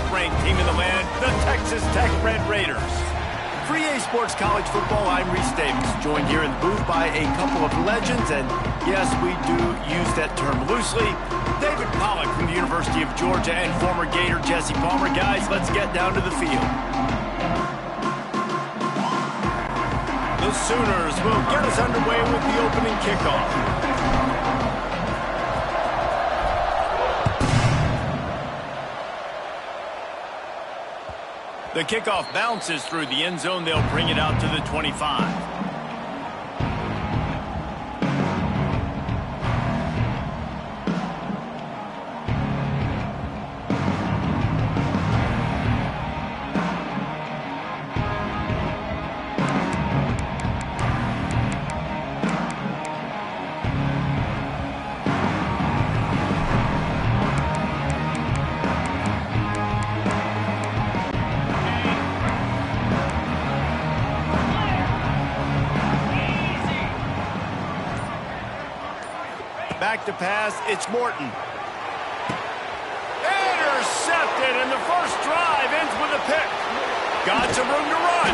top-ranked team in the land, the Texas Tech Red Raiders. For EA Sports College Football, I'm Reese Davis, joined here in the booth by a couple of legends, and yes, we do use that term loosely. David Pollack from the University of Georgia and former Gator Jesse Palmer. Guys, let's get down to the field. The Sooners will get us underway with the opening kickoff. The kickoff bounces through the end zone. They'll bring it out to the 25. Back to pass, it's Morton. Intercepted, and the first drive ends with a pick. Got some room to run.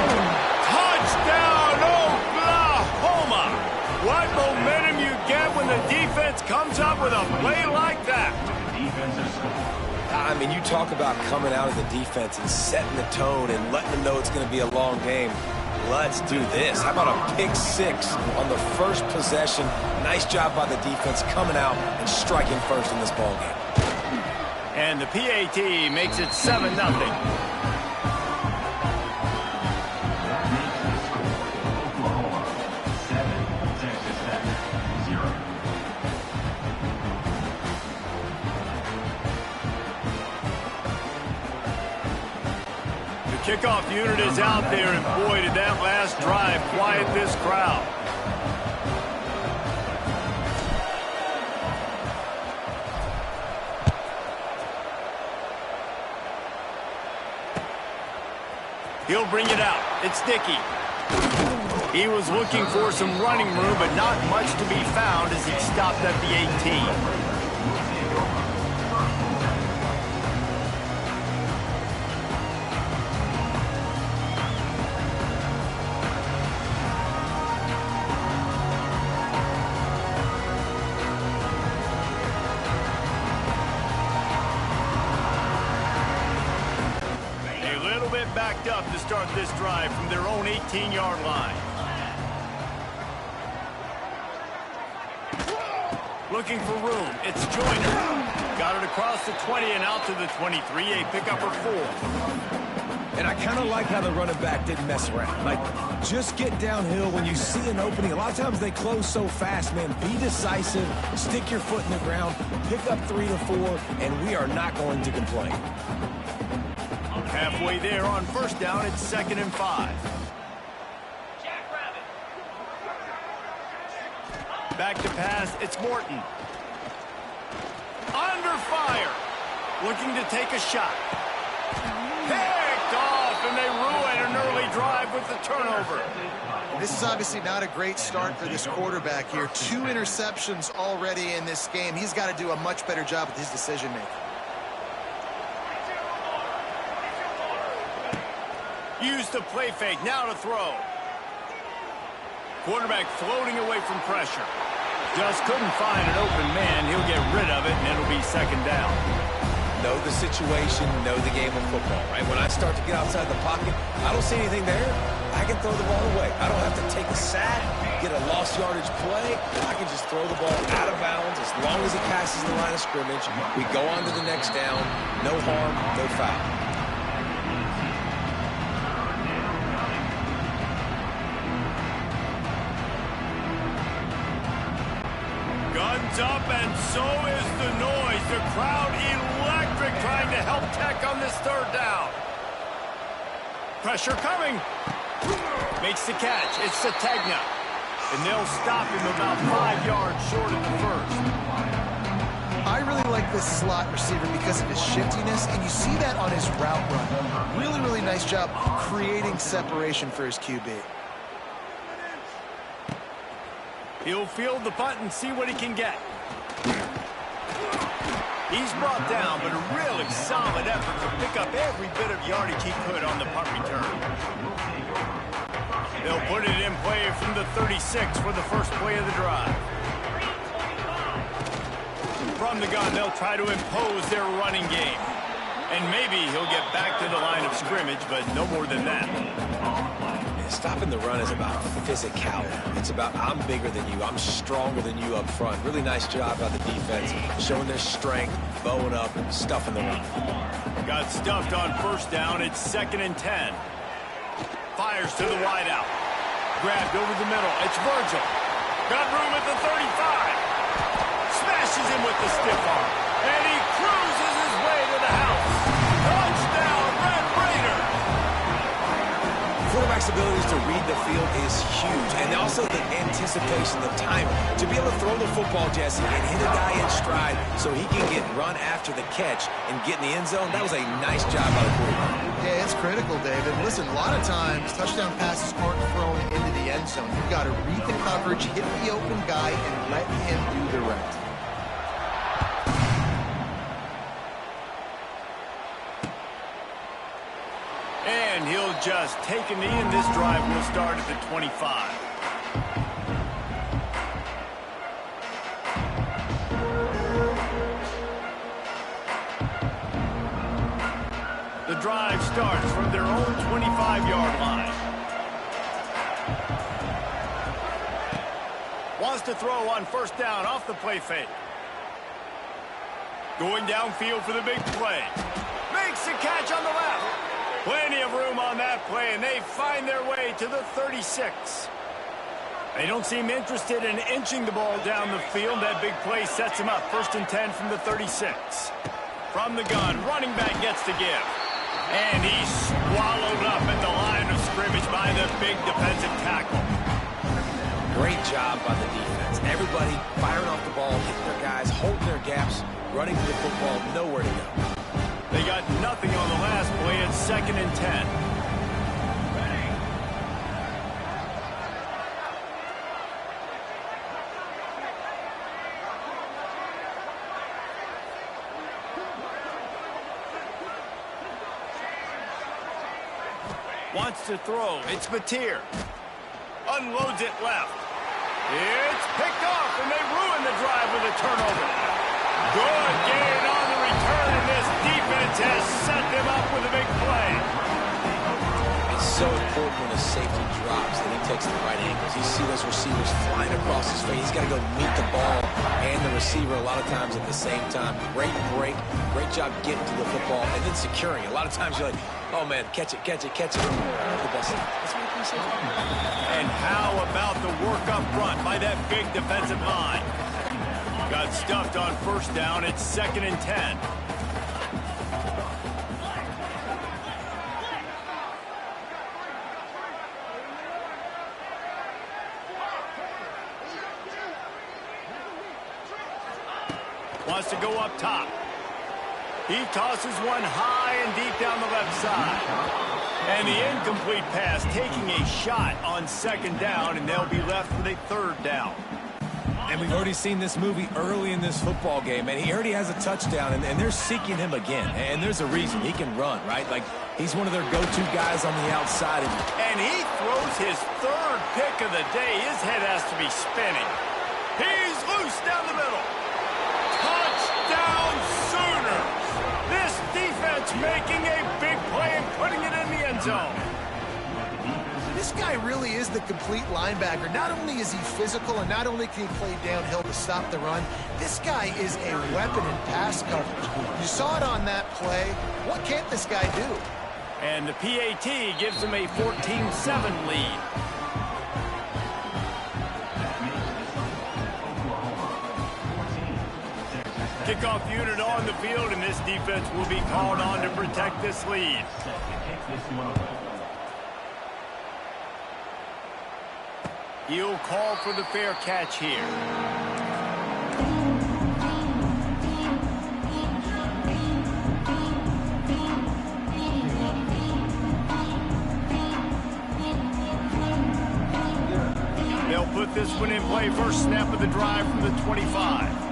Touchdown, Oklahoma! What momentum you get when the defense comes up with a play like that. I mean, you talk about coming out of the defense and setting the tone and letting them know it's going to be a long game. Let's do this. How about a pick six on the first possession? Nice job by the defense coming out and striking first in this ballgame. And the PAT makes it 7-0. Kickoff unit is out there, and boy, did that last drive quiet this crowd. He'll bring it out. It's Dickey. He was looking for some running room, but not much to be found as he stopped at the 18. Backed up to start this drive from their own 18-yard line. Looking for room. It's Joyner. Got it across the 20 and out to the 23. A pickup for 4. And I kind of like how the running back didn't mess around. Like, just get downhill when you see an opening. A lot of times they close so fast, man. Be decisive. Stick your foot in the ground. Pick up 3 to 4, and we are not going to complain. Halfway there on first down, it's 2nd and 5. Back to pass, it's Morton. Under fire. Looking to take a shot. Picked off, and they ruin an early drive with the turnover. This is obviously not a great start for this quarterback here. 2 interceptions already in this game. He's got to do a much better job with his decision-making. Use the play fake, now to throw. Quarterback floating away from pressure. Just couldn't find an open man. He'll get rid of it, and it'll be 2nd down. Know the situation, know the game of football, right? When I start to get outside the pocket, I don't see anything there. I can throw the ball away. I don't have to take a sack, get a lost yardage play. I can just throw the ball out of bounds as long as it passes the line of scrimmage. We go on to the next down. No harm, no foul. Guns up, and so is the noise. The crowd electric, trying to help Tech on this 3rd down. Pressure coming. Makes the catch. It's Sategna. And they'll stop him about 5 yards short of the first. I really like this slot receiver because of his shiftiness, and you see that on his route run. Really, really nice job creating separation for his QB. He'll field the punt and see what he can get. He's brought down, but a really solid effort to pick up every bit of yardage he could on the punt return. They'll put it in play from the 36 for the first play of the drive. From the gun, they'll try to impose their running game. And maybe he'll get back to the line of scrimmage, but no more than that. Stopping the run is about physicality. It's about I'm bigger than you, I'm stronger than you up front. Really nice job by the defense, showing their strength, bowing up, and stuffing the run. Got stuffed on first down. It's 2nd and 10. Fires to the wideout. Grabbed over the middle. It's Virgil. Got room at the 35. Smashes him with the stiff arm. And he cruises his way to the house. Touchdown, Red Raiders! Quarterback's abilities to read the field is huge. And also the anticipation, the timing. To be able to throw the football, Jesse, and hit a guy in stride so he can get run after the catch and get in the end zone, that was a nice job by the quarterback. Yeah, it's critical, David. Listen, a lot of times, touchdown passes aren't thrown into the end zone. You've got to read the coverage, hit the open guy, and let him do the rest. And he'll just take a knee, and this drive will start at the 25. The drive starts from their own 25-yard line. Wants to throw on first down off the play fake. Going downfield for the big play. Makes the catch on the left. Plenty of room on that play, and they find their way to the 36. They don't seem interested in inching the ball down the field. That big play sets them up. 1st and 10 from the 36. From the gun, running back gets to give. And he's swallowed up at the line of scrimmage by the big defensive tackle. Great job by the defense. Everybody firing off the ball, hitting their guys, holding their gaps, running to the football, nowhere to go. They got nothing on the last play. It's 2nd and 10. Wants to throw. It's Mateer. Unloads it left. It's picked off, and they ruin the drive with a turnover. Good gain on the return, and this defense has set them up with a big play. It's so important when a safety drops that he takes the right angles. You see those receivers flying across his face. He's got to go meet the ball and the receiver a lot of times at the same time. Great break. Great job getting to the football and then securing it. A lot of times you're like, oh, man, catch it, catch it, catch it. The best. That's what he said. And how about the work up front by that big defensive line? Got stuffed on first down. It's 2nd and 10. Wants to go up top. He tosses one high and deep down the left side. And the incomplete pass taking a shot on 2nd down, and they'll be left with a 3rd down. And we've already seen this movie early in this football game, and he already has a touchdown, and they're seeking him again. And there's a reason. He can run, right? Like, he's one of their go-to guys on the outside. And he throws his 3rd pick of the day. His head has to be spinning. He's loose down the middle. Touchdown Sooners! This defense making a big play and putting it in the end zone. This guy really is the complete linebacker. Not only is he physical and not only can he play downhill to stop the run, this guy is a weapon in pass coverage. You saw it on that play. What can't this guy do? And the PAT gives him a 14-7 lead. Kickoff unit on the field, and this defense will be called on to protect this lead. He'll call for the fair catch here. They'll put this one in play. First snap of the drive from the 25.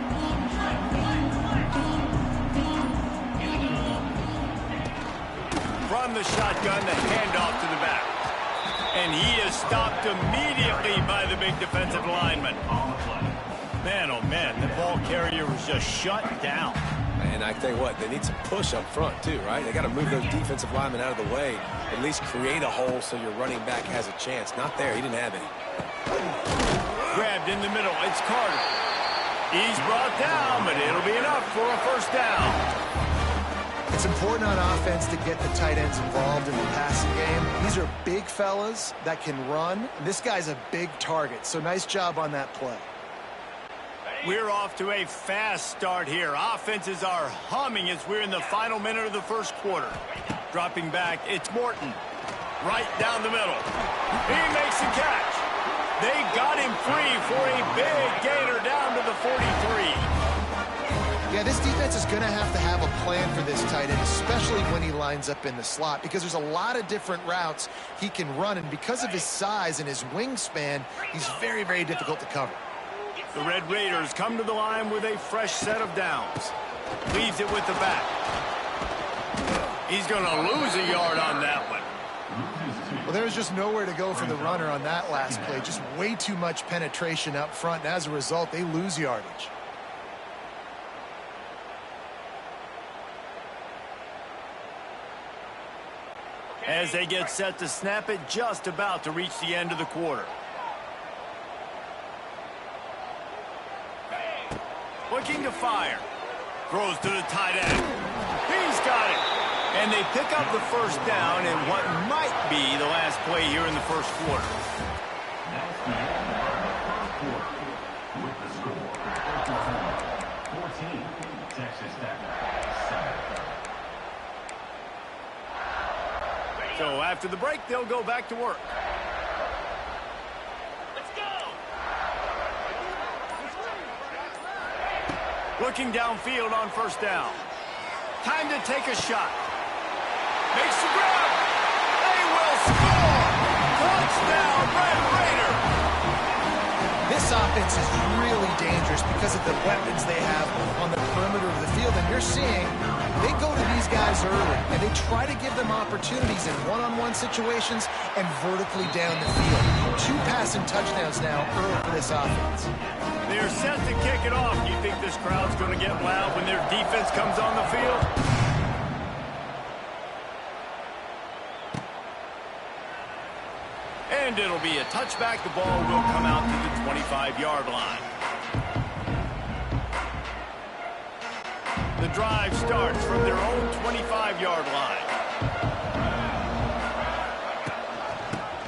from the shotgun, the handoff to the back. And he is stopped immediately by the big defensive lineman. Man, oh man, the ball carrier was just shut down. And I tell you what, they need some push up front too, right? They got to move those defensive linemen out of the way, at least create a hole so your running back has a chance. Not there, he didn't have any. Grabbed in the middle, it's Carter. He's brought down, but it'll be enough for a first down. It's important on offense to get the tight ends involved in the passing game. These are big fellas that can run. This guy's a big target, so nice job on that play. We're off to a fast start here. Offenses are humming as we're in the final minute of the first quarter. Dropping back, it's Morton. Right down the middle. He makes the catch. They got him free for a big gainer down to the 43. Yeah, this defense is going to have a plan for this tight end, especially when he lines up in the slot, because there's a lot of different routes he can run, and because of his size and his wingspan, he's very, very difficult to cover. The Red Raiders come to the line with a fresh set of downs. Leaves it with the back. He's going to lose a yard on that one. Well, there was just nowhere to go for the runner on that last play. Just way too much penetration up front, and as a result, they lose yardage. As they get set to snap it, just about to reach the end of the quarter. Looking to fire. Throws to the tight end. He's got it. And they pick up the first down in what might be the last play here in the first quarter. So after the break, they'll go back to work. Looking downfield on first down. Time to take a shot. Makes the grab. They will score. Touchdown, Red Raider. This offense is really dangerous because of the weapons they have on the perimeter of the field. And you're seeing they go to these guys early, and they try to give them opportunities in one-on-one situations and vertically down the field. 2 passing touchdowns now early for this offense. They're set to kick it off. You think this crowd's going to get loud when their defense comes on the field? And it'll be a touchback. The ball will come out to the 25-yard line. The drive starts from their own 25-yard line.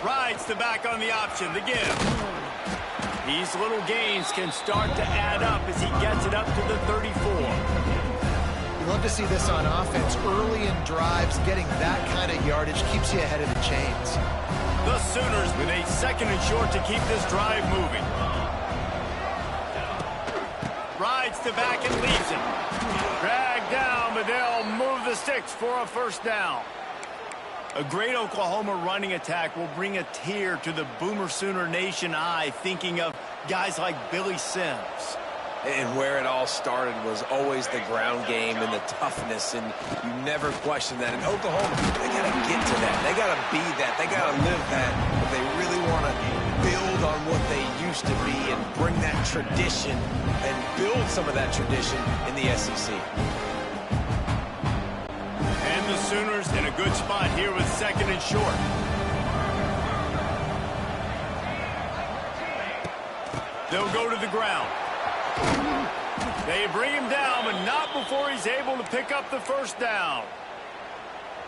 Rides the back on the option. The give. These little gains can start to add up as he gets it up to the 34. You love to see this on offense. Early in drives, getting that kind of yardage keeps you ahead of the chains. The Sooners with a second and short to keep this drive moving. Rides the back and leaves it. Dragged down, but they'll move the sticks for a first down. A great Oklahoma running attack will bring a tear to the Boomer Sooner Nation eye, thinking of guys like Billy Sims. And where it all started was always the ground game and the toughness, and you never question that. In Oklahoma, they got to get to that. They got to be that. They got to live that. But they really want to build on what they used to be and bring that tradition and build some of that tradition in the SEC. And the Sooners in a good spot here with second and short. They'll go to the ground. They bring him down, but not before he's able to pick up the first down.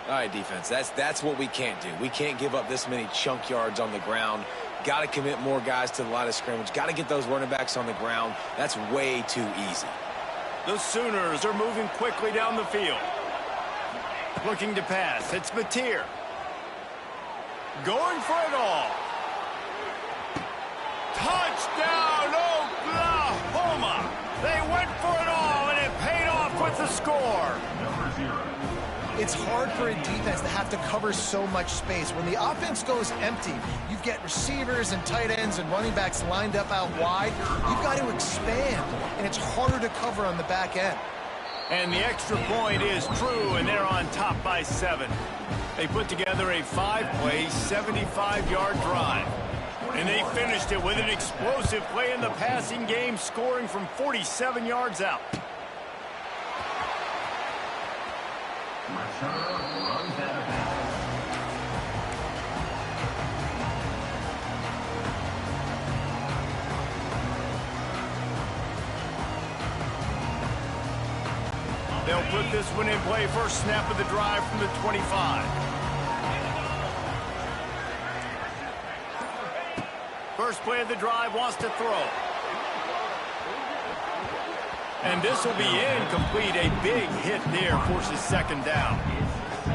All right, defense, that's what we can't do. We can't give up this many chunk yards on the ground. Got to commit more guys to the line of scrimmage. Got to get those running backs on the ground. That's way too easy. The Sooners are moving quickly down the field. Looking to pass. It's Mateer. Going for it all. Touchdown, Oklahoma! They went for it all, and it paid off with the score. It's hard for a defense to have to cover so much space. When the offense goes empty, you get receivers and tight ends and running backs lined up out wide. You've got to expand, and it's harder to cover on the back end. And the extra point is true, and they're on top by 7. They put together a 5-play, 75-yard drive. And they finished it with an explosive play in the passing game, scoring from 47 yards out. They'll put this one in play. First snap of the drive from the 25. First play of the drive, wants to throw. And this will be incomplete. A big hit there, forces second down.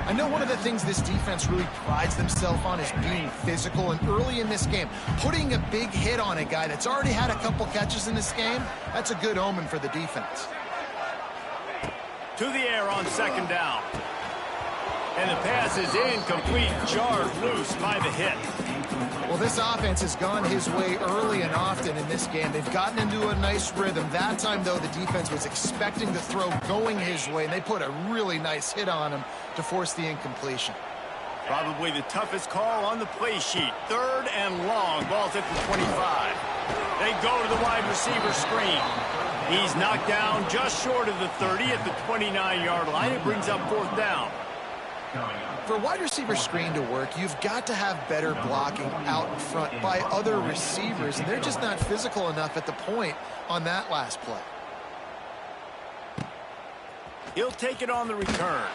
I know one of the things this defense really prides themselves on is being physical, and early in this game, putting a big hit on a guy that's already had a couple catches in this game, that's a good omen for the defense. To the air on second down. And the pass is incomplete, jarred loose by the hit. Well, this offense has gone his way early and often in this game. They've gotten into a nice rhythm. That time, though, the defense was expecting the throw going his way, and they put a really nice hit on him to force the incompletion. Probably the toughest call on the play sheet. 3rd and long. Ball's at the 25. They go to the wide receiver screen. He's knocked down just short of the 30 at the 29-yard line. It brings up 4th down. For a wide receiver screen to work, you've got to have better blocking out in front by other receivers, and they're just not physical enough at the point on that last play. He'll take it on the return.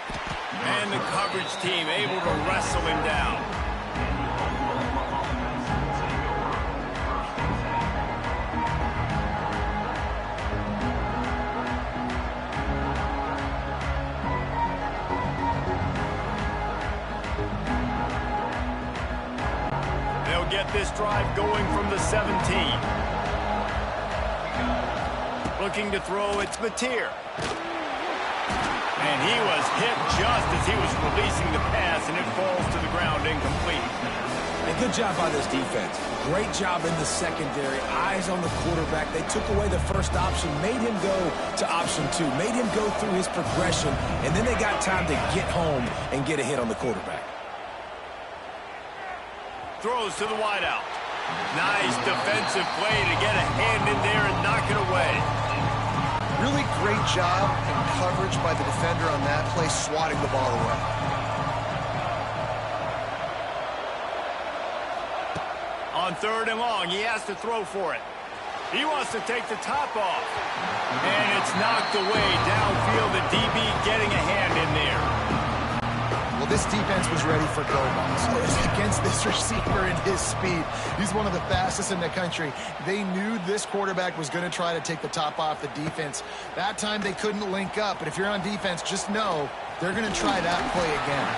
And the coverage team able to wrestle him down. Get this drive going from the 17. Looking to throw, it's Mateer. And he was hit just as he was releasing the pass, and it falls to the ground incomplete. And good job by this defense. Great job in the secondary. Eyes on the quarterback. They took away the first option, made him go to option 2, made him go through his progression, and then they got time to get home and get a hit on the quarterback. Throws to the wideout. Nice defensive play to get a hand in there and knock it away. Really great job in coverage by the defender on that play, swatting the ball away. On 3rd and long, he has to throw for it. He wants to take the top off. And it's knocked away downfield. The DB getting a hand in there. Well, this defense was ready for go balls against this receiver and his speed. He's one of the fastest in the country. They knew this quarterback was going to try to take the top off the defense. That time they couldn't link up, but if you're on defense, just know they're going to try that play again.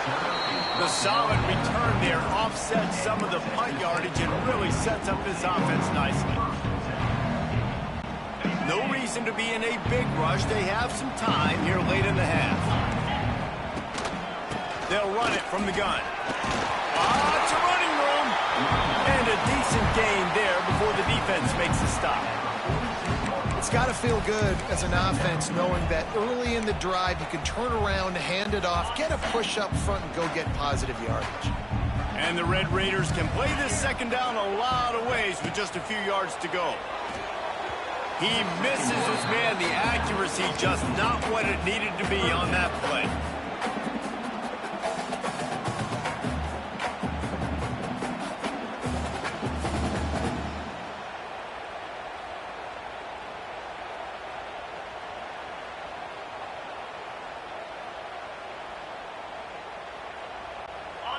The solid return there offsets some of the punt yardage and really sets up this offense nicely. No reason to be in a big rush. They have some time here late in the half. They'll run it from the gun. It's a running room. And a decent gain there before the defense makes a stop. It's got to feel good as an offense knowing that early in the drive you can turn around, hand it off, get a push up front, and go get positive yardage. And the Red Raiders can play this second down a lot of ways with just a few yards to go. He misses his man. The accuracy just not what it needed to be on that play.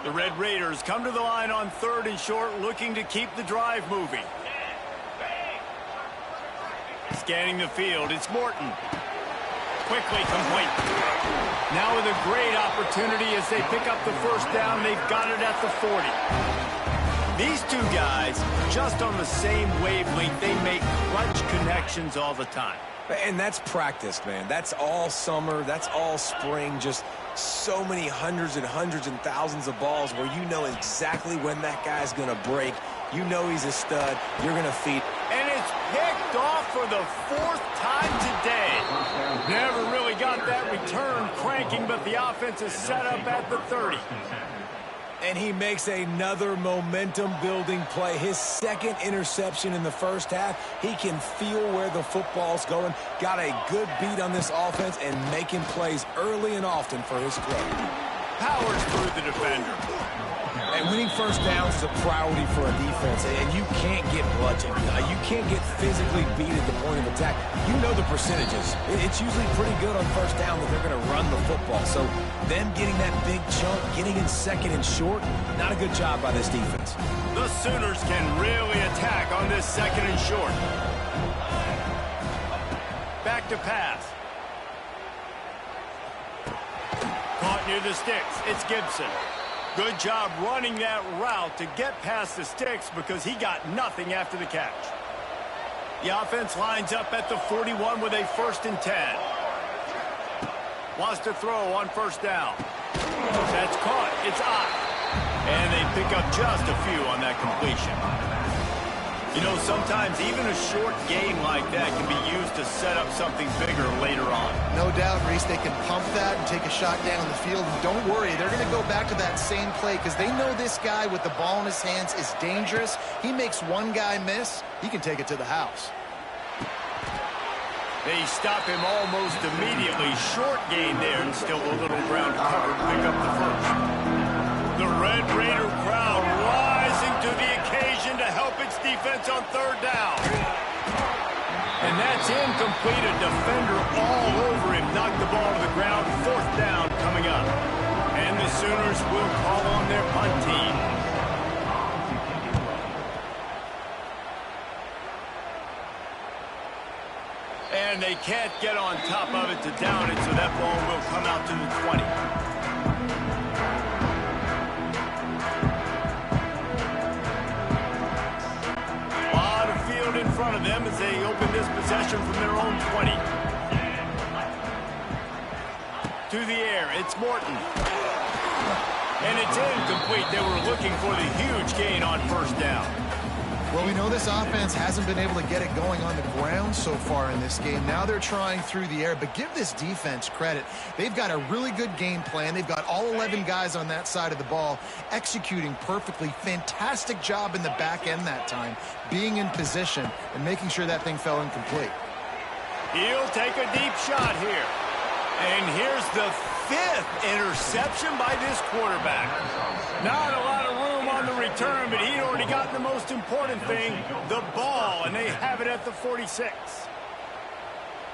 The Red Raiders come to the line on 3rd and short, looking to keep the drive moving. Scanning the field, it's Morton. Quickly complete. Now with a great opportunity as they pick up the first down, they've got it at the 40. These two guys, just on the same wavelength, they make clutch connections all the time. And that's practice, man. That's all summer. That's all spring. Just so many hundreds and thousands of balls where you know exactly when that guy's going to break. You know he's a stud. You're going to feed. And it's picked off for the 4th time today. Never really got that that return cranking, but the offense is set up at the 30. And he makes another momentum-building play. His second interception in the first half. He can feel where the football's going. Got a good beat on this offense and making plays early and often for his club. Powers through the defender. And winning first downs is a priority for a defense, and you can't get bludgeoned. You can't get physically beat at the point of attack. You know the percentages. It's usually pretty good on first down that they're going to run the football. So them getting that big chunk, getting in second and short, not a good job by this defense. The Sooners can really attack on this second and short. Back to pass. Caught near the sticks. It's Gibson. Good job running that route to get past the sticks because he got nothing after the catch. The offense lines up at the 41 with a 1st and 10. Wants to throw on first down. That's caught. It's out. And they pick up just a few on that completion. You know, sometimes even a short game like that can be used to set up something bigger later on. No doubt, Reese, they can pump that and take a shot down the field. And don't worry, they're going to go back to that same play because they know this guy with the ball in his hands is dangerous. He makes one guy miss, he can take it to the house. They stop him almost immediately. Short gain there and still a little ground cover to pick up the first. The Red Raider crowd rising to the occasion to help its defense on 3rd down. And that's incomplete. A defender all over him. Knocked the ball to the ground. 4th down coming up. And the Sooners will call on their punt team. And they can't get on top of it to down it, so that ball will come out to the 20. A lot of field in front of them as they open this possession from their own 20. To the air, it's Morton. And it's incomplete. They were looking for the huge gain on first down. Well, we know this offense hasn't been able to get it going on the ground so far in this game. Now they're trying through the air, but give this defense credit. They've got a really good game plan. They've got all 11 guys on that side of the ball executing perfectly. Fantastic job in the back end that time, being in position and making sure that thing fell incomplete. He'll take a deep shot here. And here's the 5th interception by this quarterback. Not a lot of room on the return, but he'd already gotten the most important thing, the ball, and they have it at the 46.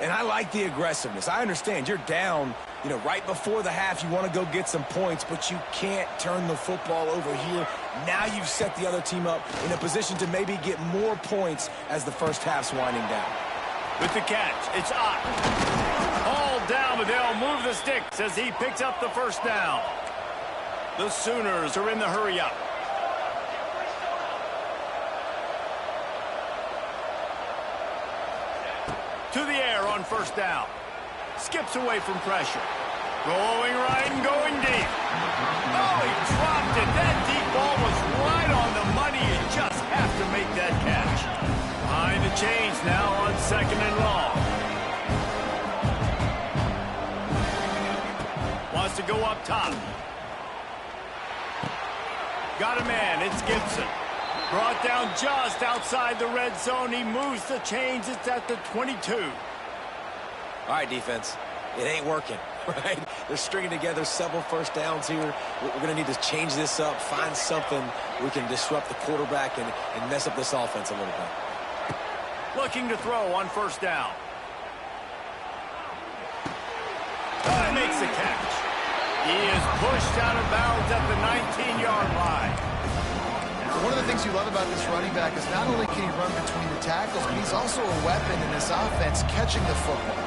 And I like the aggressiveness. I understand you're down, right before the half. You want to go get some points, but you can't turn the football over here. Now you've set the other team up in a position to maybe get more points as the first half's winding down. With the catch, it's Ott. Hauled down, but they'll move the sticks as he picks up the first down. The Sooners are in the hurry-up. To the air on first down. Skips away from pressure. Going right and going deep. Oh, he dropped it. That deep ball was right on the money. You just have to make that catch. Behind the chains now on 2nd and long. Wants to go up top. Got a man. It's Gibson. Brought down just outside the red zone. He moves the chains. It's at the 22. All right, defense. It ain't working, right? They're stringing together several first downs here. We're going to need to change this up, find something we can disrupt the quarterback and mess up this offense a little bit. Looking to throw on first down. Oh, he makes the catch. He is pushed out of bounds at the 19-yard line. One of the things you love about this running back is not only can he run between the tackles, but he's also a weapon in this offense catching the football.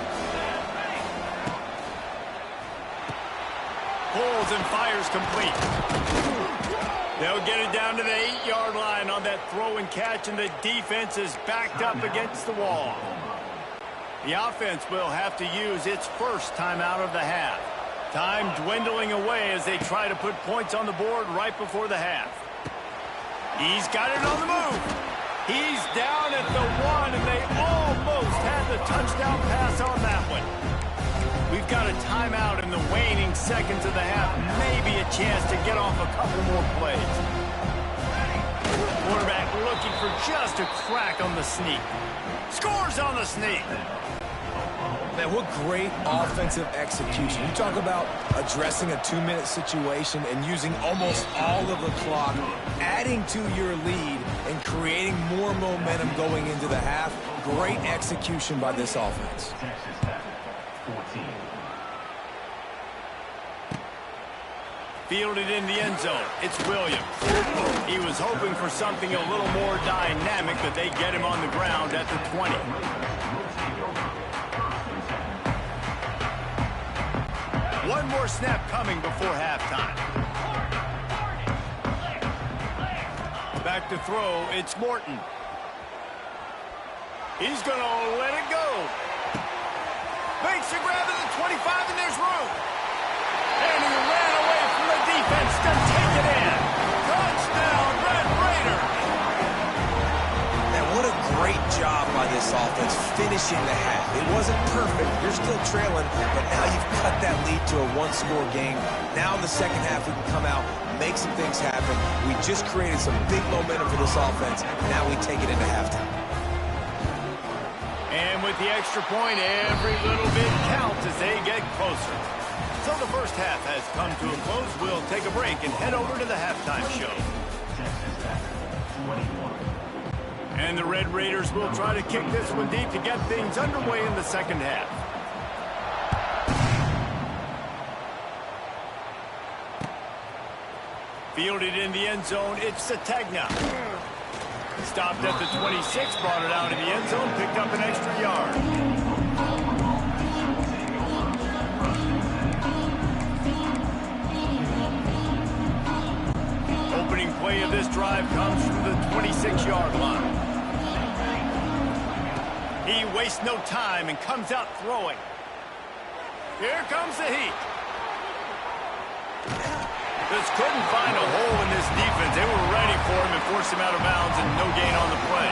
Pulls and fires complete. They'll get it down to the 8-yard line on that throw and catch, and the defense is backed up against the wall. The offense will have to use its first timeout of the half. Time dwindling away as they try to put points on the board right before the half. He's got it on the move. He's down at the 1, and they almost had the touchdown pass on that one. We've got a timeout in the waning seconds of the half. Maybe a chance to get off a couple more plays. Quarterback looking for just a crack on the sneak. Scores on the sneak. Man, what great offensive execution. You talk about addressing a 2-minute situation and using almost all of the clock, adding to your lead and creating more momentum going into the half. Great execution by this offense. Fielded in the end zone. It's Williams. He was hoping for something a little more dynamic, but they get him on the ground at the 20. One more snap coming before halftime. Back to throw, it's Morton. He's going to let it go. Makes a grab at the 25, and there's room. And he ran away from the defense to take it in. Touchdown, Red Raiders. Man, what a great job by this offense finishing the half. It wasn't perfect. You're still trailing, but now you've cut that lead to a one-score game. Now in the second half, we can come out, make some things happen. We just created some big momentum for this offense. Now we take it into halftime. And with the extra point, every little bit counts as they get closer. So the first half has come to a close. We'll take a break and head over to the halftime show. And the Red Raiders will try to kick this one deep to get things underway in the second half. Fielded in the end zone, it's Sategna. Stopped at the 26, brought it out in the end zone, picked up an extra yard. Opening play of this drive comes from the 26-yard line. He wastes no time and comes out throwing. Here comes the heat. Just couldn't find a hole in this defense. They were ready for him and forced him out of bounds, and no gain on the play.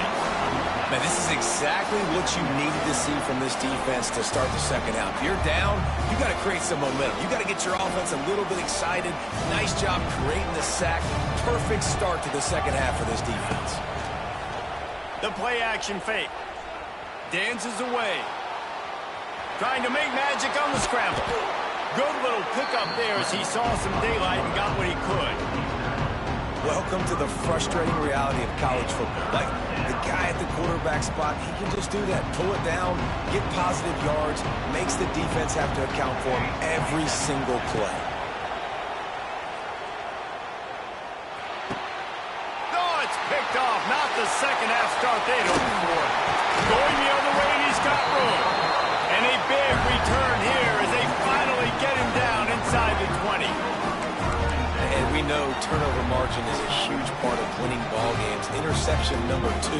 Man, this is exactly what you needed to see from this defense to start the second half. If you're down, you got to create some momentum. You got to get your offense a little bit excited. Nice job creating the sack. Perfect start to the second half for this defense. The play action fake. Dances away. Trying to make magic on the scramble. Good little pickup there as he saw some daylight and got what he could. Welcome to the frustrating reality of college football. Like, the guy at the quarterback spot, he can just do that. Pull it down, get positive yards, makes the defense have to account for him every single play. Oh, it's picked off. Not the second half start they'd hoped for. Going the other way, and he's got room. And a big return here as they finally get him down inside the 20. And we know turnover margin is a huge part of winning ball games. Interception number 2.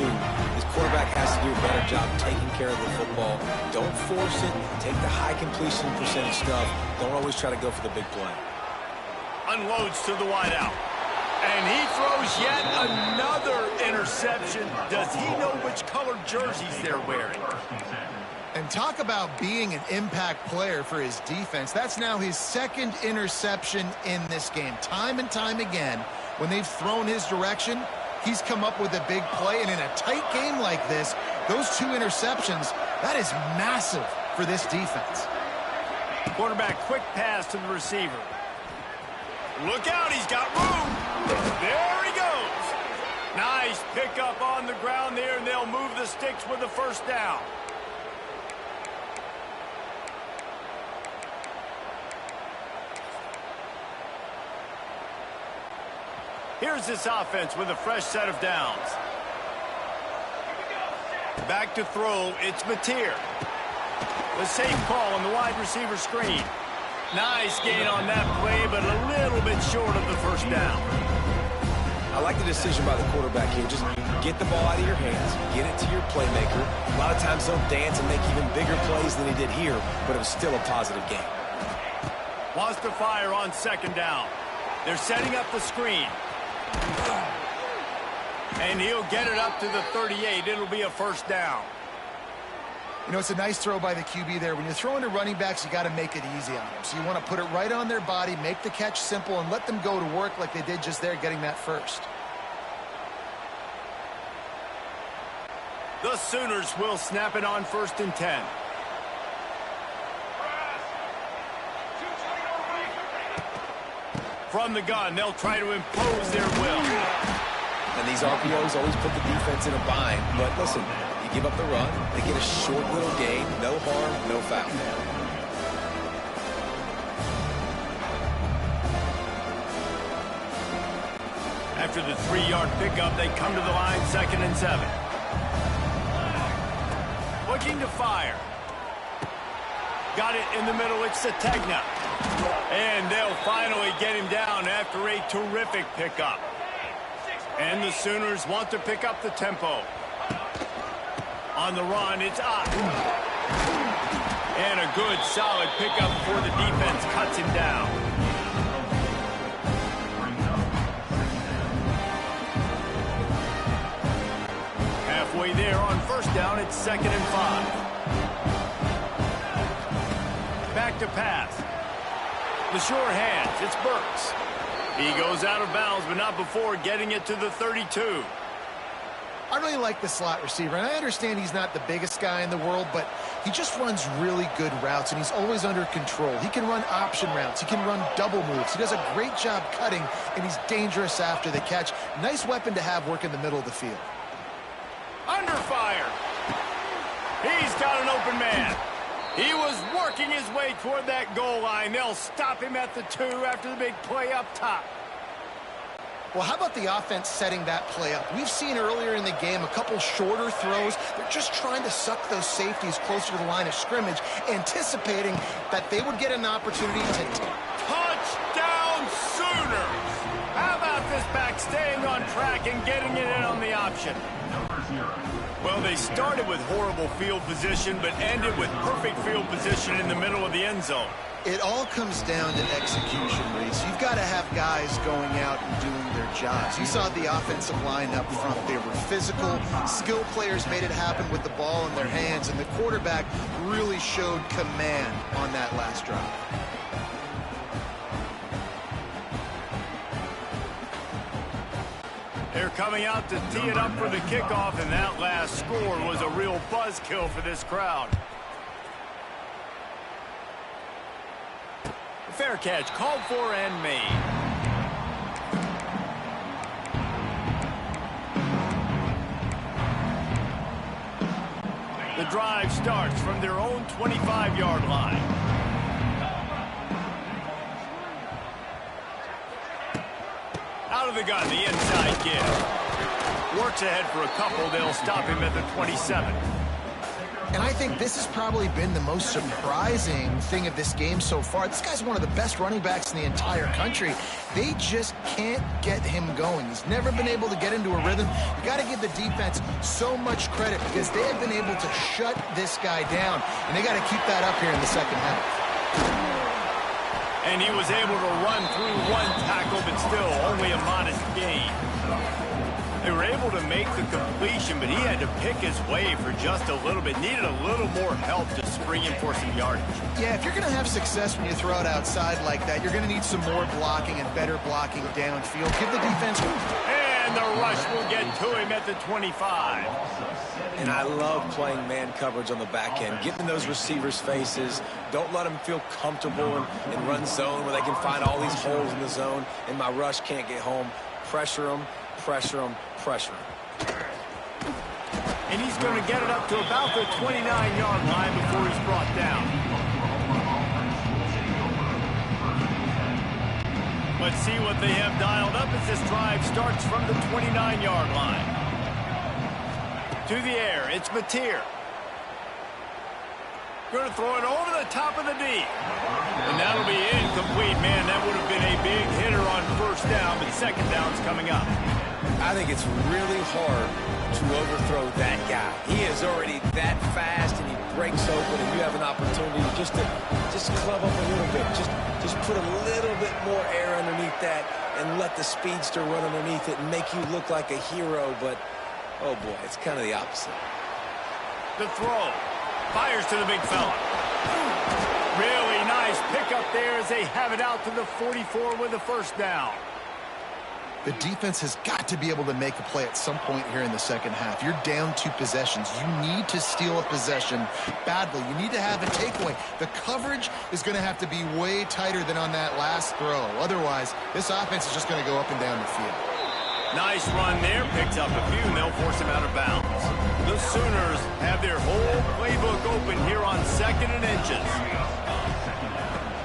This quarterback has to do a better job taking care of the football. Don't force it. Take the high completion percentage stuff. Don't always try to go for the big play. Unloads to the wideout. And he throws yet another interception. Does he know which colored jerseys they're wearing? And talk about being an impact player for his defense. That's now his second interception in this game. Time and time again, when they've thrown his direction, he's come up with a big play. And in a tight game like this, those 2 interceptions, that is massive for this defense. Quarterback, quick pass to the receiver. Look out, he's got room. There he goes. Nice pickup on the ground there, and they'll move the sticks with the first down. Here's this offense with a fresh set of downs. Back to throw, it's Mateer. The safe call on the wide receiver screen. Nice gain on that play, but a little bit short of the first down. I like the decision by the quarterback here. Just get the ball out of your hands, get it to your playmaker. A lot of times they'll dance and make even bigger plays than he did here, but it was still a positive game. Wants to fire on second down. They're setting up the screen. And he'll get it up to the 38. It'll be a first down. You know, it's a nice throw by the QB there. When you're throwing to running backs, you got to make it easy on them. So you want to put it right on their body, make the catch simple, and let them go to work like they did just there, getting that first. The Sooners will snap it on 1st and 10. From the gun, they'll try to impose their will. And these RPOs always put the defense in a bind. But listen, you give up the run, they get a short little gain, no harm, no foul. After the 3-yard pickup, they come to the line 2nd and 7. Looking to fire. Got it in the middle, it's Sategna. And they'll finally get him down after a terrific pickup. And the Sooners want to pick up the tempo. On the run, it's Ott. And a good, solid pickup before the defense cuts him down. Halfway there on 1st down, it's 2nd and 5. Back to pass. The sure hands, it's Burks. He goes out of bounds, but not before getting it to the 32. I really like the slot receiver, and I understand he's not the biggest guy in the world, but he just runs really good routes, and he's always under control. He can run option routes. He can run double moves. He does a great job cutting, and he's dangerous after the catch. Nice weapon to have work in the middle of the field. Under fire. He's got an open man. He was working his way toward that goal line. They'll stop him at the 2 after the big play up top. Well, how about the offense setting that play up? We've seen earlier in the game a couple shorter throws. They're just trying to suck those safeties closer to the line of scrimmage, anticipating that they would get an opportunity to touchdown Sooners! How about this back staying on track and getting it in on the option? Well, they started with horrible field position, but ended with perfect field position in the middle of the end zone. It all comes down to execution, Reese. You've got to have guys going out and doing their jobs. You saw the offensive line up front. They were physical. Skill players made it happen with the ball in their hands, and the quarterback really showed command on that last drive. They're coming out to tee it up for the kickoff, and that last score was a real buzzkill for this crowd. Fair catch called for and made. The drive starts from their own 25-yard line. Out of the gun, the inside give. Works ahead for a couple. They'll stop him at the 27. And I think this has probably been the most surprising thing of this game so far. This guy's one of the best running backs in the entire country. They just can't get him going. He's never been able to get into a rhythm. You got to give the defense so much credit because they have been able to shut this guy down, and they got to keep that up here in the second half. And he was able to run through one tackle, but still only a modest gain. They were able to make the completion, but he had to pick his way for just a little bit. Needed a little more help to spring him for some yardage. Yeah, if you're going to have success when you throw it outside like that, you're going to need some more blocking and better blocking downfield. Give the defense... And the rush will get to him at the 25. And I love playing man coverage on the back end, getting those receivers' faces. Don't let them feel comfortable in run zone where they can find all these holes in the zone, and my rush can't get home. Pressure them, pressure them, pressure them. And he's going to get it up to about the 29-yard line before he's brought down. Let's see what they have dialed up as this drive starts from the 29-yard line. To the air, it's Mateer. Going to throw it over the top of the D. And that'll be incomplete. Man, that would have been a big hitter on 1st down, but 2nd down's coming up. I think it's really hard to overthrow that guy. He is already that fast, and he breaks open, and you have an opportunity just to club up a little bit. Just put a little bit more air underneath that and let the speedster run underneath it and make you look like a hero, but oh boy, it's kind of the opposite. The throw. Fires to the big fella. Really nice pickup there as they have it out to the 44 with a first down. The defense has got to be able to make a play at some point here in the second half. You're down 2 possessions. You need to steal a possession badly. You need to have a takeaway. The coverage is going to have to be way tighter than on that last throw. Otherwise, this offense is just going to go up and down the field. Nice run there. Picks up a few, and they'll force him out of bounds. The Sooners have their whole playbook open here on 2nd and inches.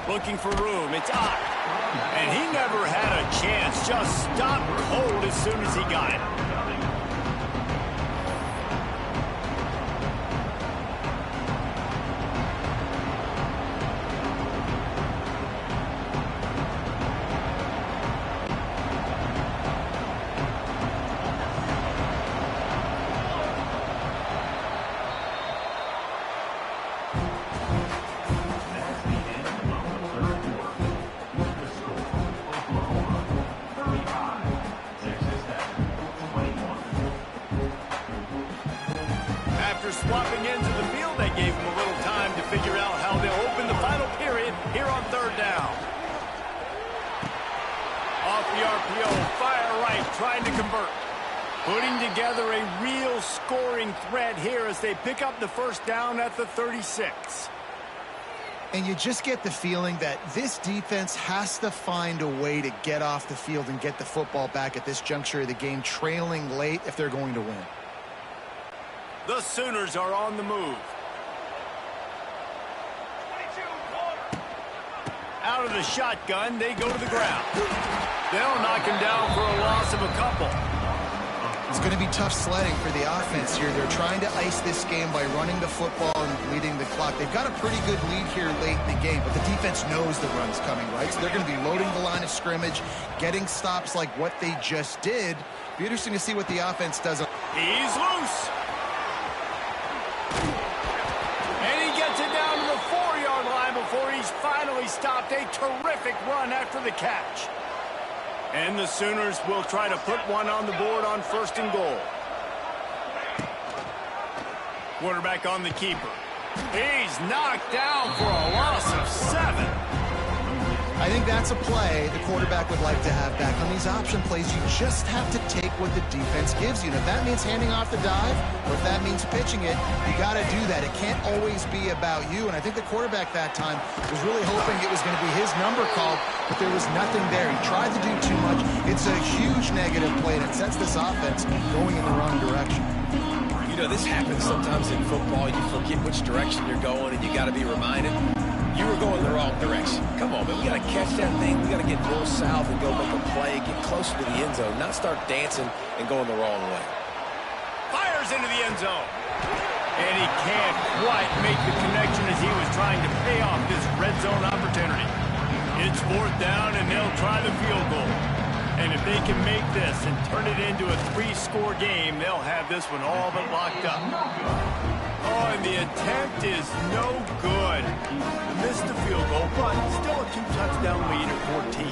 Looking for room. It's Ott. And he never had a chance. Just stopped cold as soon as he got it. Swapping into the field, they gave him a little time to figure out how they'll open the final period here on 3rd down. Off the RPO, fire right, trying to convert. Putting together a real scoring threat here as they pick up the first down at the 36. And you just get the feeling that this defense has to find a way to get off the field and get the football back at this juncture of the game, trailing late if they're going to win. The Sooners are on the move. Out of the shotgun, they go to the ground. They'll knock him down for a loss of a couple. It's going to be tough sledding for the offense here. They're trying to ice this game by running the football and leading the clock. They've got a pretty good lead here late in the game, but the defense knows the run's coming, right? So they're going to be loading the line of scrimmage, getting stops like what they just did. Be interesting to see what the offense does. He's loose. And he gets it down to the 4-yard line before he's finally stopped. A terrific run after the catch. And the Sooners will try to put one on the board on 1st and goal. Quarterback on the keeper. He's knocked down for a loss of 7. I think that's a play the quarterback would like to have back. On these option plays, you just have to take what the defense gives you. And if that means handing off the dive, or if that means pitching it, you got to do that. It can't always be about you. And I think the quarterback that time was really hoping it was going to be his number called, but there was nothing there. He tried to do too much. It's a huge negative play, and it sets this offense going in the wrong direction. You know, this happens sometimes in football. You forget which direction you're going, and you got to be reminded. You were going the wrong direction. Come on, man. We got to catch that thing. We got to get north south and go make a play, get closer to the end zone, not start dancing and going the wrong way. Fires into the end zone. And he can't quite make the connection as he was trying to pay off this red zone opportunity. It's 4th down, and they'll try the field goal. And if they can make this and turn it into a 3-score game, they'll have this one all but locked up. Oh, and the attempt is no good. Missed the field goal, but still a 2-touchdown lead at 14.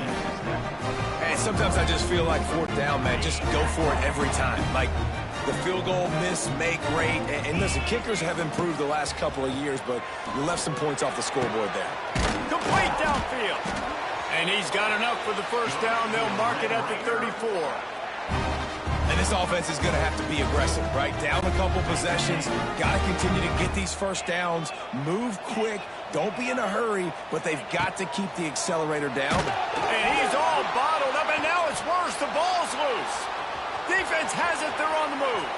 And sometimes I just feel like 4th down, man, just go for it every time. Like the field goal miss, make rate. And listen, kickers have improved the last couple of years, but you left some points off the scoreboard there. Complete downfield. And he's got enough for the first down. They'll mark it at the 34. And this offense is going to have to be aggressive, right? Down a couple possessions. Got to continue to get these first downs. Move quick. Don't be in a hurry, but they've got to keep the accelerator down. And he's all bottled up, and now it's worse. The ball's loose. Defense has it. They're on the move.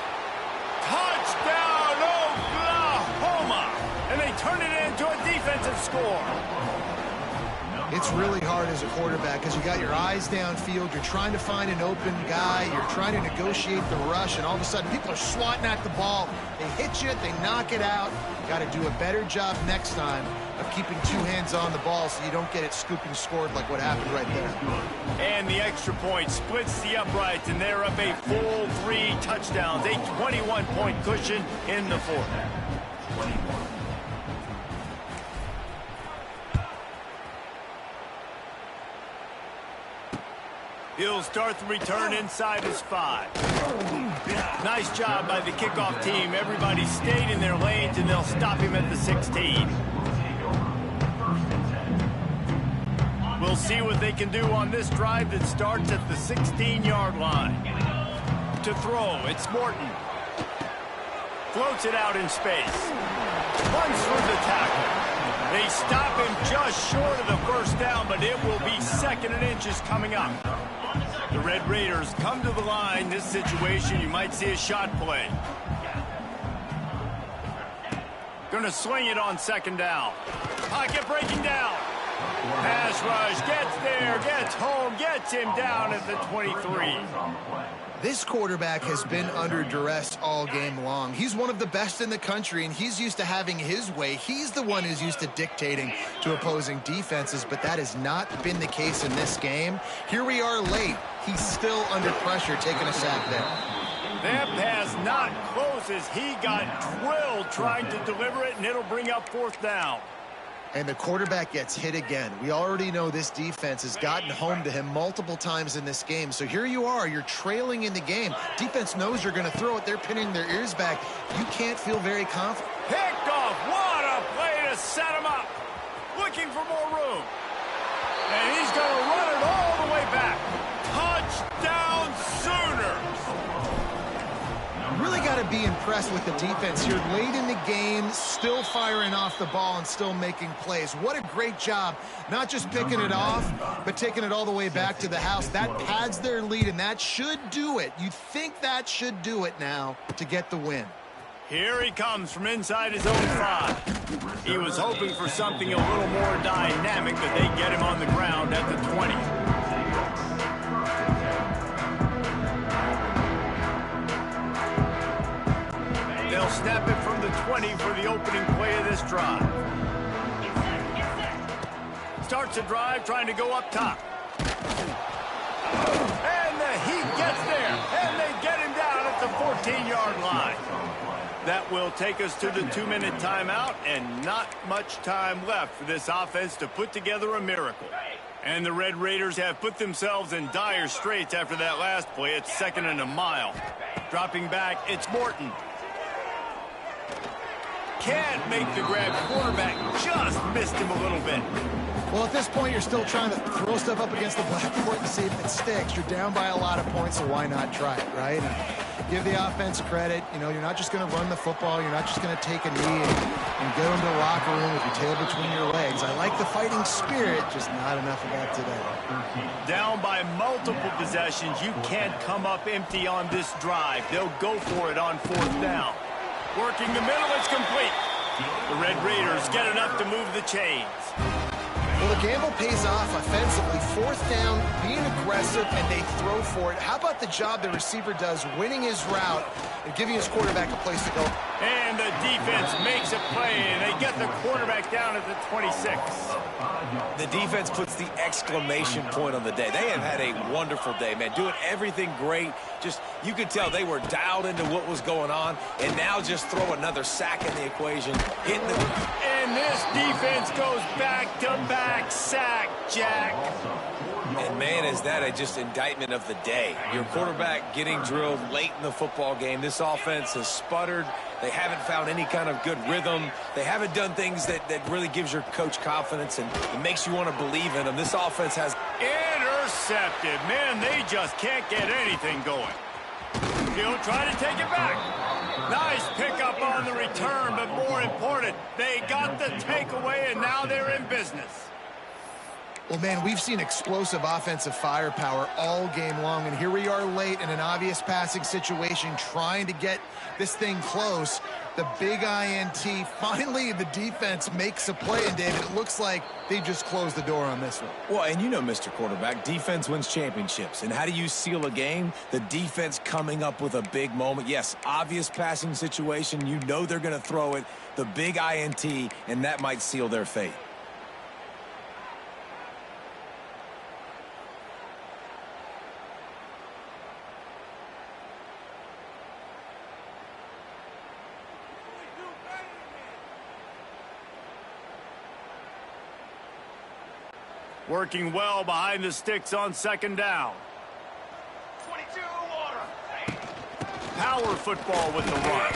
Touchdown, Oklahoma. And they turn it into a defensive score. It's really hard as a quarterback because you got your eyes downfield. You're trying to find an open guy. You're trying to negotiate the rush, and all of a sudden people are swatting at the ball. They hit you. They knock it out. Got to do a better job next time of keeping 2 hands on the ball so you don't get it scooping scored like what happened right there. And the extra point splits the uprights, and they're up a full 3 touchdowns. A 21-point cushion in the 4th. He'll start the return inside his 5. Nice job by the kickoff team. Everybody stayed in their lanes, and they'll stop him at the 16. We'll see what they can do on this drive that starts at the 16-yard line. To throw, it's Morton. Floats it out in space. Runs through the tackle. They stop him just short of the first down, but it will be 2nd and inches coming up. The Red Raiders come to the line. This situation, you might see a shot play. Gonna swing it on 2nd down. Pocket breaking down. Pass rush, gets there, gets home, gets him down at the 23. This quarterback has been under duress all game long. He's one of the best in the country, and he's used to having his way. He's the one who's used to dictating to opposing defenses, but that has not been the case in this game. Here we are late. He's still under pressure, taking a sack there. That pass not close as he got drilled trying to deliver it, and it'll bring up 4th down. And the quarterback gets hit again. We already know this defense has gotten home to him multiple times in this game. So here you are, you're trailing in the game. Defense knows you're going to throw it. They're pinning their ears back. You can't feel very confident. Picked off. What a play to set him up. Looking for more room. And he's going to run it all the way back. Touchdown Sooners. Really got to be impressed with the defense here. Late in the game, still firing off the ball and still making plays. What a great job, not just picking it off, but taking it all the way back to the house. That pads their lead, and that should do it. You think that should do it now to get the win. Here he comes from inside his own 5. He was hoping for something a little more dynamic, but they get him on the ground at the 20. They'll snap it from the 20 for the opening play of this drive. Starts a drive trying to go up top. And the Heat gets there, and they get him down at the 14-yard line. That will take us to the 2-minute timeout, and not much time left for this offense to put together a miracle. And the Red Raiders have put themselves in dire straits after that last play. It's 2nd and a mile. Dropping back, it's Morton. Can't make the grab. Quarterback just missed him a little bit. Well, at this point, you're still trying to throw stuff up against the blackboard and see if it sticks. You're down by a lot of points, so why not try it, right? And give the offense credit. You know, you're not just going to run the football. You're not just going to take a knee and go into the locker room with your tail between your legs. I like the fighting spirit, just not enough of that today. Down by multiple possessions, you can't come up empty on this drive. They'll go for it on 4th down. Working the middle, it's complete. The Red Raiders get enough to move the chains. Well, the gamble pays off offensively. 4th down, being aggressive, and they throw for it. How about the job the receiver does, winning his route and giving his quarterback a place to go? And the defense makes a play, and they get the quarterback down at the 26. The defense puts the exclamation point on the day. They have had a wonderful day, man. Doing everything great. Just, you could tell they were dialed into what was going on, and now just throw another sack in the equation. Hitting the... And this defense goes back-to-back sack, Jack. And, man, is that a just indictment of the day. Your quarterback getting drilled late in the football game. This offense has sputtered. They haven't found any kind of good rhythm. They haven't done things that really gives your coach confidence and it makes you want to believe in them. This offense has... Intercepted. Man, they just can't get anything going. He'll try to take it back. Nice pickup on the return, but more important, they got the takeaway, and now they're in business. Well, man, we've seen explosive offensive firepower all game long, and here we are late in an obvious passing situation trying to get this thing close. The big INT, finally the defense makes a play, and David, it looks like they just closed the door on this one. Well, and you know, Mr. Quarterback, defense wins championships. And how do you seal a game? The defense coming up with a big moment. Yes, obvious passing situation. You know they're going to throw it. The big INT, and that might seal their fate. Working well behind the sticks on 2nd down. Power football with the run.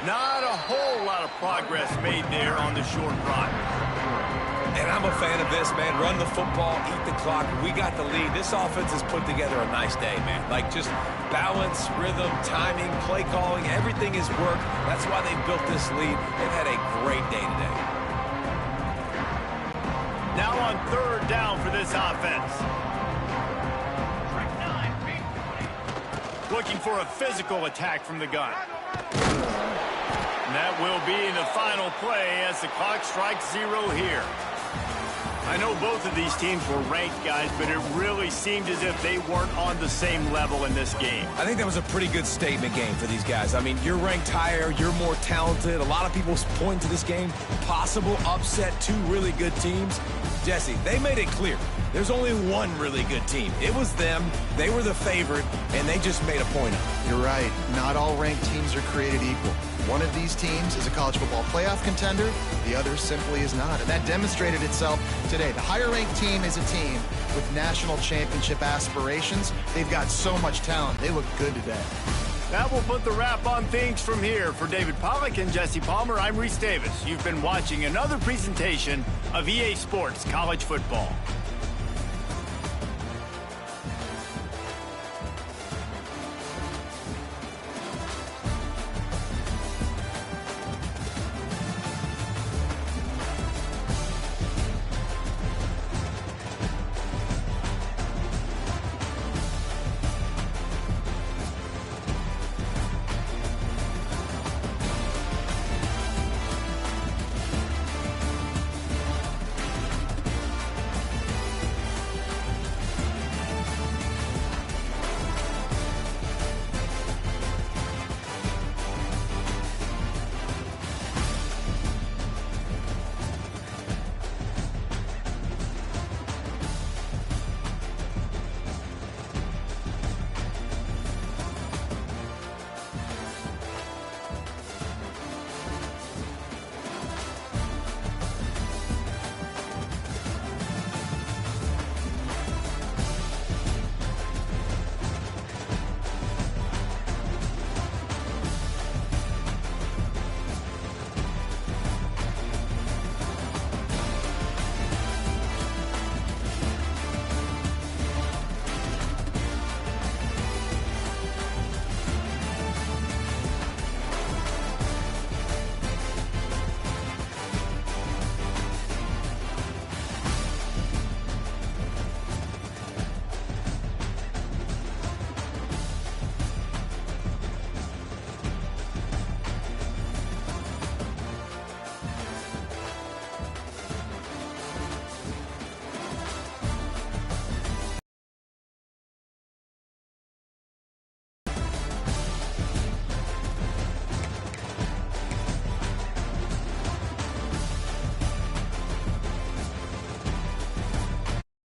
Not a whole lot of progress made there on the short run. And I'm a fan of this, man. Run the football, eat the clock. We got the lead. This offense has put together a nice day, man. Like, just balance, rhythm, timing, play calling, everything has worked. That's why they built this lead. They've had a great day today. Now on third down for this offense. Looking for a physical attack from the gun. And that will be the final play as the clock strikes 0 here. I know both of these teams were ranked, guys, but it really seemed as if they weren't on the same level in this game. I think that was a pretty good statement game for these guys. I mean, you're ranked higher, you're more talented. A lot of people point to this game, possible upset, 2 really good teams. Jesse, they made it clear. There's only one really good team. It was them. They were the favorite, and they just made a point of it. You're right. Not all ranked teams are created equal. One of these teams is a college football playoff contender. The other simply is not. And that demonstrated itself today. The higher-ranked team is a team with national championship aspirations. They've got so much talent. They look good today. That will put the wrap on things from here. For David Pollack and Jesse Palmer, I'm Reese Davis. You've been watching another presentation of EA Sports College Football.